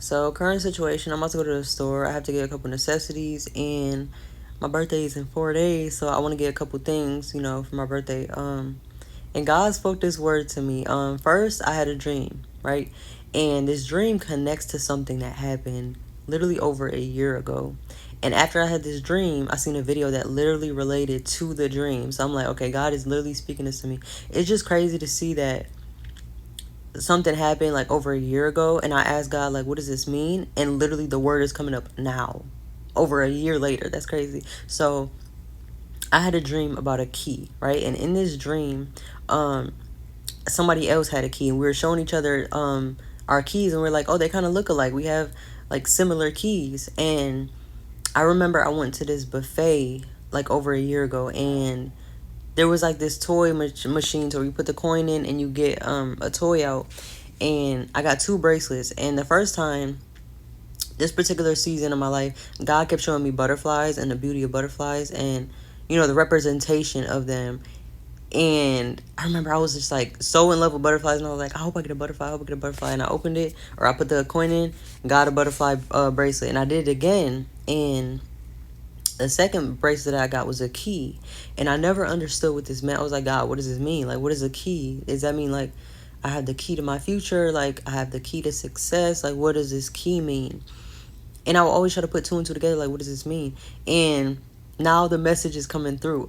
So current situation, I'm about to go to the store. I have to get a couple necessities, and my birthday is in 4 days, so I want to get a couple things, for my birthday. And God spoke this word to me. First I had a dream, right? And this dream connects to something that happened literally over a year ago. And after I had this dream, I seen a video that literally related to the dream. So I'm like, okay, God is literally speaking this to me. It's just crazy to see that something happened like over a year ago, and I asked God, like, what does this mean? And literally the word is coming up now, over a year later. That's crazy. So I had a dream about a key, right? And in this dream, somebody else had a key, and we were showing each other our keys, and we're like, oh, they kind of look alike. We have like similar keys. And I remember I went to this buffet like over a year ago, and there was like this toy machine where you put the coin in and you get a toy out. And I got two bracelets. And the first time, this particular season of my life, God kept showing me butterflies and the beauty of butterflies, and the representation of them. And I remember I was just like so in love with butterflies, and I was like, I hope I get a butterfly, I hope I get a butterfly. And I opened it, or I put the coin in, got a butterfly bracelet. And I did it again, and the second bracelet I got was a key. And I never understood what this meant. I was like, God, what does this mean? Like, what is a key? Does that mean like I have the key to my future? Like, I have the key to success? Like, what does this key mean? And I will always try to put two and two together, like, what does this mean? And now the message is coming through.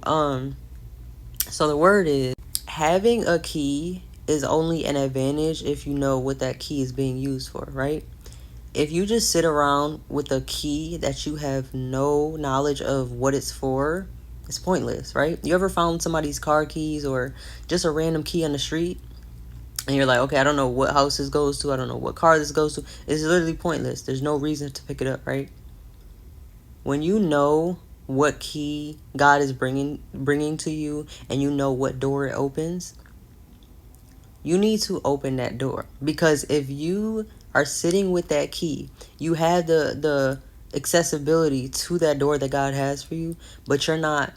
So the word is, having a key is only an advantage if you know what that key is being used for, right? If you just sit around with a key that you have no knowledge of what it's for, it's pointless, right? You ever found somebody's car keys or just a random key on the street, and you're like, okay, I don't know what house this goes to, I don't know what car this goes to. It's literally pointless. There's no reason to pick it up, right? When you know what key God is bringing to you, and you know what door it opens, you need to open that door. Because if you are sitting with that key, you have the accessibility to that door that God has for you, but you're not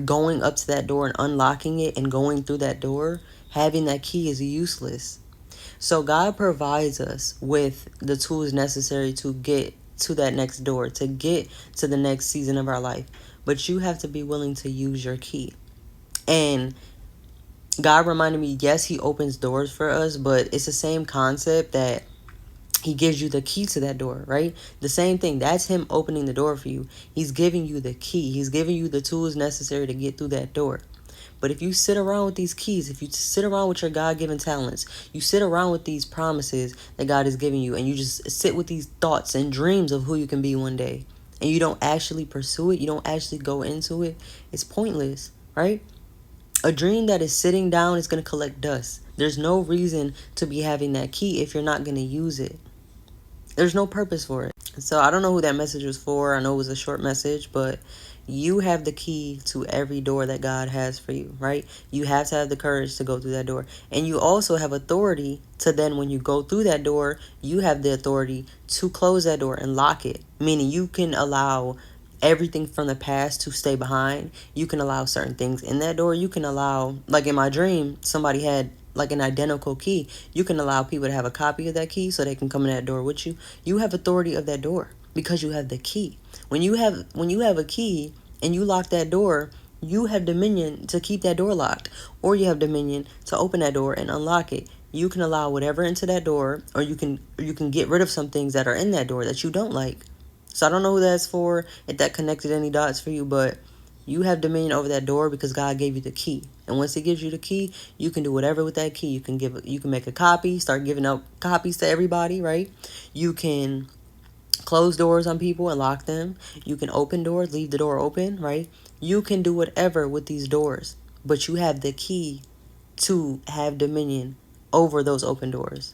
going up to that door and unlocking it and going through that door, having that key is useless. So God provides us with the tools necessary to get to that next door, to get to the next season of our life. But you have to be willing to use your key. And God reminded me, yes, he opens doors for us, but it's the same concept that he gives you the key to that door, right? The same thing. That's him opening the door for you. He's giving you the key. He's giving you the tools necessary to get through that door. But if you sit around with these keys, if you sit around with your God-given talents, you sit around with these promises that God is giving you, and you just sit with these thoughts and dreams of who you can be one day, and you don't actually pursue it, you don't actually go into it, it's pointless, right? A dream that is sitting down is going to collect dust. There's no reason to be having that key if you're not going to use it. There's no purpose for it. So I don't know who that message was for. I know it was a short message, but you have the key to every door that God has for you, right? You have to have the courage to go through that door. And you also have authority to then, when you go through that door, you have the authority to close that door and lock it. Meaning you can allow everything from the past to stay behind. You can allow certain things in that door. You can allow, like in my dream, somebody had like an identical key. You can allow people to have a copy of that key so they can come in that door with you. You have authority of that door because you have the key. When you have a key and you lock that door, you have dominion to keep that door locked, or you have dominion to open that door and unlock it. You can allow whatever into that door, or you can get rid of some things that are in that door that you don't like. So I don't know who that's for, if that connected any dots for you, but you have dominion over that door because God gave you the key. And once he gives you the key, you can do whatever with that key. You can make a copy, start giving out copies to everybody, right? You can close doors on people and lock them. You can open doors, leave the door open, right? You can do whatever with these doors, but you have the key to have dominion over those open doors.